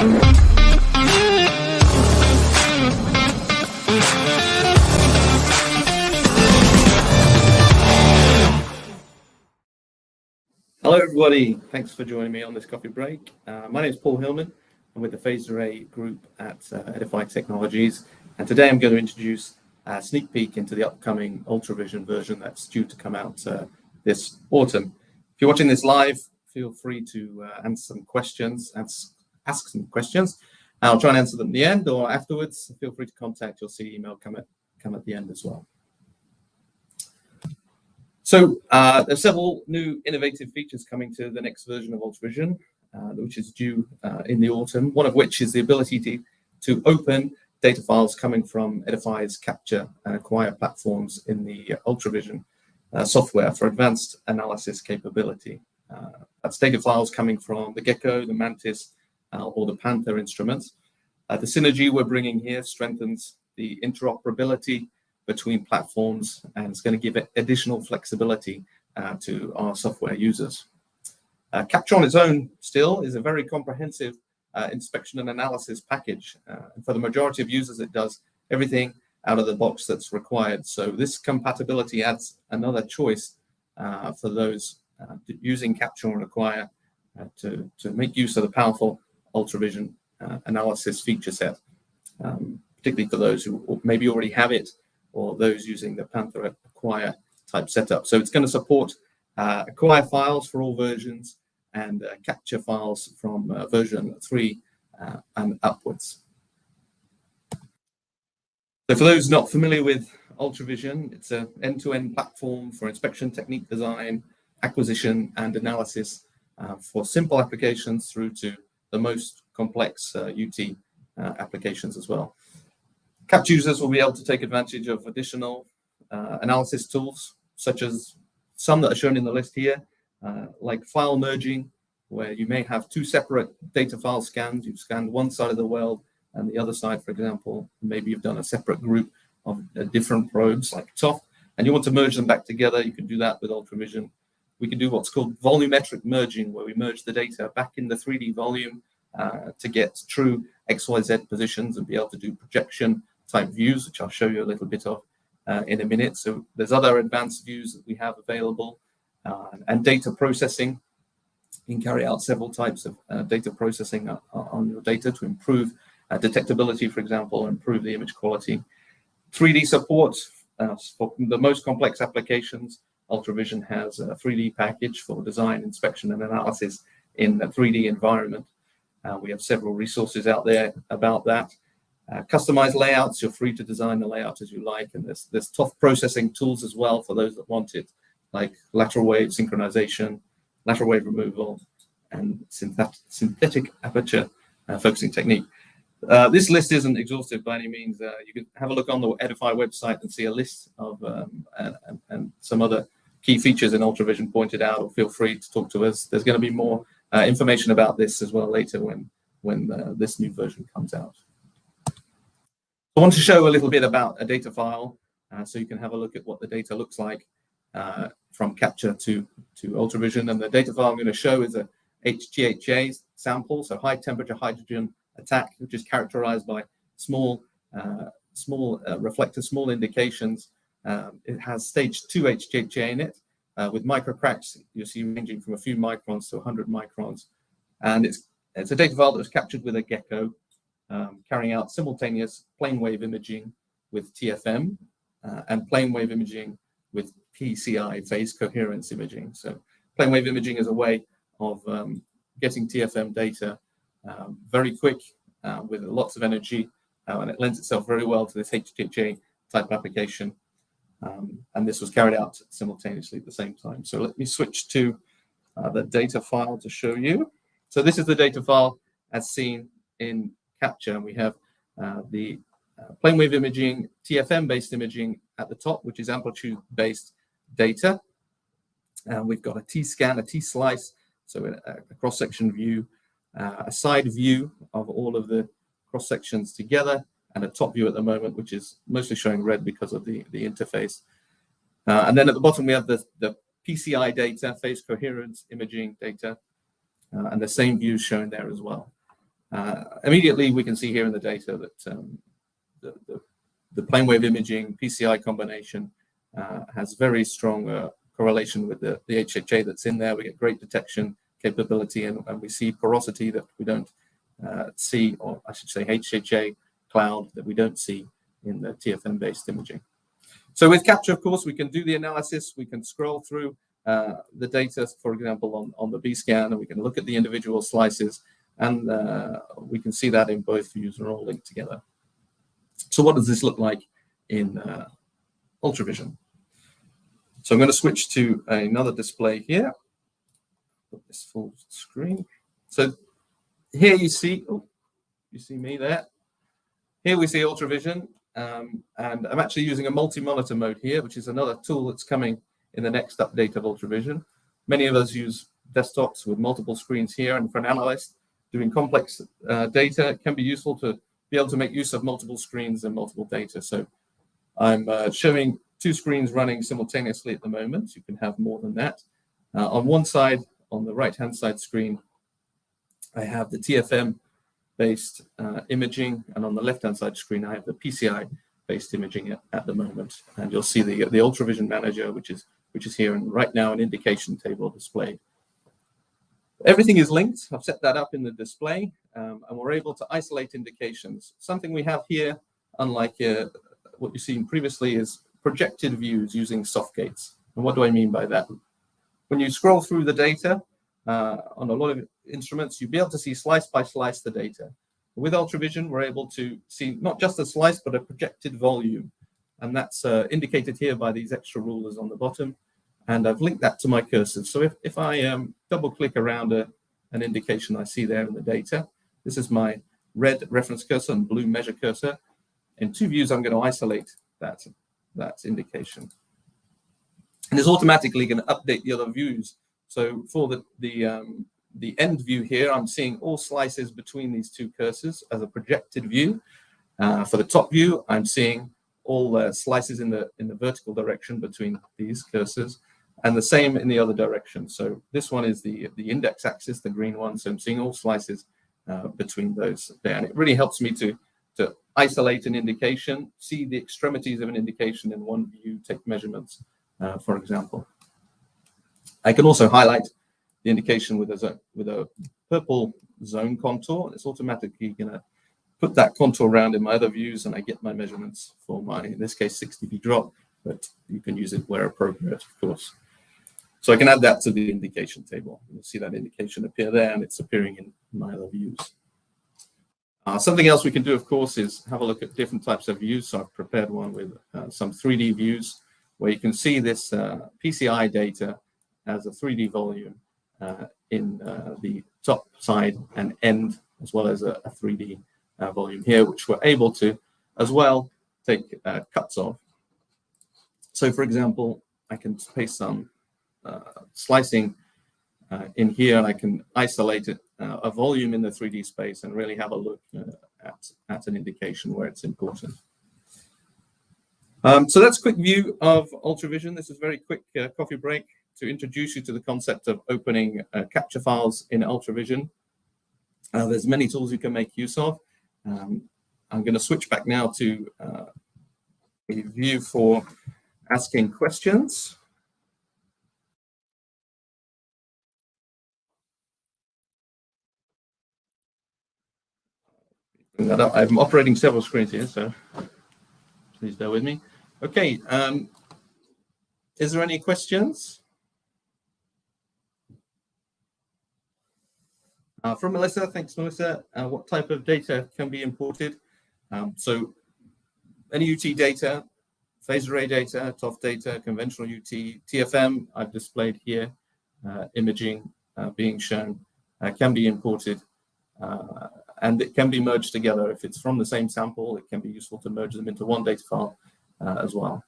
Hello everybody, thanks for joining me on this coffee break. My name is Paul Hillman. I'm with the Phased Array group at Eddyfi Technologies, and today I'm going to introduce a sneak peek into the upcoming UltraVision version that's due to come out this autumn. If you're watching this live, feel free to ask some questions. I'll try and answer them at the end, or afterwards, feel free to contact. You'll see email come at the end as well. So there's several new innovative features coming to the next version of UltraVision, which is due in the autumn, one of which is the ability to open data files coming from Eddyfi's Capture and Acquire platforms in the UltraVision software for advanced analysis capability. That's data files coming from the Gecko, the Mantis, or the Panther instruments. The synergy we're bringing here strengthens the interoperability between platforms, and it's going to give it additional flexibility to our software users. Capture on its own still is a very comprehensive inspection and analysis package. And for the majority of users, it does everything out of the box that's required. So this compatibility adds another choice for those using Capture and Acquire to make use of the powerful UltraVision analysis feature set, particularly for those who maybe already have it, or those using the Panther Acquire type setup. So it's going to support Acquire files for all versions and Capture files from version 3 and upwards. So for those not familiar with UltraVision, it's an end-to-end platform for inspection technique design, acquisition, and analysis for simple applications through to the most complex UT applications as well. Capture users will be able to take advantage of additional analysis tools, such as some that are shown in the list here, like file merging, where you may have two separate data file scans. You've scanned one side of the world and the other side, for example. Maybe you've done a separate group of different probes, like TOF, and you want to merge them back together. You can do that with UltraVision. We can do what's called volumetric merging, where we merge the data back in the 3D volume to get true XYZ positions and be able to do projection type views, which I'll show you a little bit of in a minute. So there's other advanced views that we have available, and data processing. You can carry out several types of data processing on your data to improve detectability, for example, improve the image quality. 3D support for the most complex applications. UltraVision has a 3D package for design, inspection, and analysis in a 3D environment. We have several resources out there about that. Customized layouts, you're free to design the layout as you like, and there's TOF processing tools as well for those that want it, like lateral wave synchronization, lateral wave removal, and synthetic aperture focusing technique. This list isn't exhaustive by any means. You can have a look on the Eddyfi website and see a list of and some other key features in UltraVision pointed out, or feel free to talk to us. There's going to be more information about this as well later when this new version comes out. I want to show a little bit about a data file so you can have a look at what the data looks like from Capture to UltraVision. And the data file I'm going to show is a HGHA sample, so high temperature hydrogen attack, which is characterized by small reflectors, small indications. It has stage 2 HGHA in it with micro cracks you see ranging from a few microns to 100 microns. And it's a data file that was captured with a Gecko, carrying out simultaneous plane wave imaging with TFM and plane wave imaging with PCI, phase coherence imaging. So plane wave imaging is a way of getting TFM data very quick with lots of energy, and it lends itself very well to this HGHA type application. And this was carried out simultaneously at the same time. So let me switch to the data file to show you. So this is the data file as seen in Capture, and we have the plane wave imaging, TFM-based imaging at the top, which is amplitude-based data. And we've got a T-scan, a T-slice, so a cross-section view, a side view of all of the cross-sections together, and a top view at the moment, which is mostly showing red because of the interface. And then at the bottom, we have the PCI data, phase coherence imaging data, and the same views shown there as well. Immediately we can see here in the data that the plane wave imaging PCI combination has very strong correlation with the HHA that's in there. We get great detection capability, and we see porosity that we don't see, or I should say HHA cloud that we don't see in the TFM-based imaging. So with Capture, of course, we can do the analysis. We can scroll through the data, for example, on the B-scan, and we can look at the individual slices, and we can see that in both views are all linked together. So what does this look like in UltraVision? So I'm going to switch to another display here. Put this full screen. So here you see, you see me there. Here we see UltraVision, and I'm actually using a multi-monitor mode here, which is another tool that's coming in the next update of UltraVision. Many of us use desktops with multiple screens here, and for an analyst doing complex data, it can be useful to be able to make use of multiple screens and multiple data. So I'm showing two screens running simultaneously at the moment. You can have more than that. On one side, on the right-hand side screen, I have the TFM-based imaging, and on the left-hand side screen, I have the PCI-based imaging at the moment. And you'll see the UltraVision Manager, which is here, and right now an indication table displayed. Everything is linked. I've set that up in the display, and we're able to isolate indications. Something we have here, unlike what you've seen previously, is projected views using soft gates. And what do I mean by that? When you scroll through the data on a lot of instruments, you'll be able to see slice by slice the data. With UltraVision, we're able to see not just a slice, but a projected volume. And that's indicated here by these extra rulers on the bottom. And I've linked that to my cursors. So if I double click around an indication I see there in the data, this is my red reference cursor and blue measure cursor. In two views, I'm going to isolate that indication. And it's automatically going to update the other views. So for the end view here, I'm seeing all slices between these two cursors as a projected view. For the top view, I'm seeing all slices in the vertical direction between these cursors, and the same in the other direction. So this one is the index axis, the green one. So I'm seeing all slices between those there, and it really helps me to isolate an indication, see the extremities of an indication in one view, take measurements, for example. I can also highlight the indication with a purple zone contour. It's automatically going to put that contour around in my other views, and I get my measurements for my, in this case, 60 drop, but you can use it where appropriate, of course. So I can add that to the indication table. You'll see that indication appear there, and it's appearing in my other views. Something else we can do, of course, is have a look at different types of views. So I've prepared one with some 3D views where you can see this PCI data as a 3D volume in the top side and end, as well as a 3D volume here, which we're able to, as well, take cuts of. So, for example, I can paste some slicing in here, and I can isolate it, a volume in the 3D space, and really have a look at an indication where it's important. So that's a quick view of UltraVision. This is a very quick coffee break to introduce you to the concept of opening capture files in UltraVision. There's many tools you can make use of. I'm going to switch back now to a view for asking questions. Bring that up. I'm operating several screens here, so please bear with me. Okay, is there any questions? From Melissa, thanks Melissa. What type of data can be imported? So any UT data, phase array data, TOF data, conventional UT, TFM, I've displayed here, imaging being shown, can be imported, and it can be merged together. If it's from the same sample, it can be useful to merge them into one data file as well.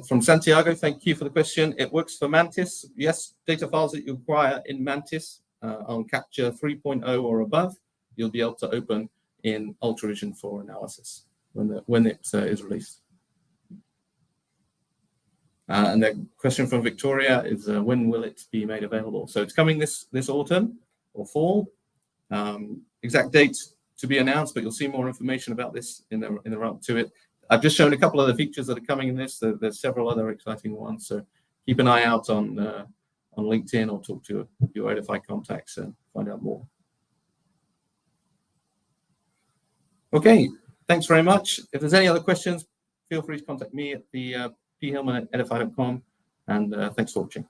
From Santiago, thank you for the question. It works for Mantis. Yes, data files that you acquire in Mantis on Capture 3.0 or above, you'll be able to open in UltraVision for analysis when it is released. And the question from Victoria is, when will it be made available? So it's coming this autumn or fall. Exact date to be announced, but you'll see more information about this in the run up to it. I've just shown a couple of the features that are coming in this. There's several other exciting ones, so keep an eye out on LinkedIn or talk to your Eddyfi contacts and find out more. Okay, thanks very much. If there's any other questions, feel free to contact me at the phillman@eddyfi.com, and thanks for watching.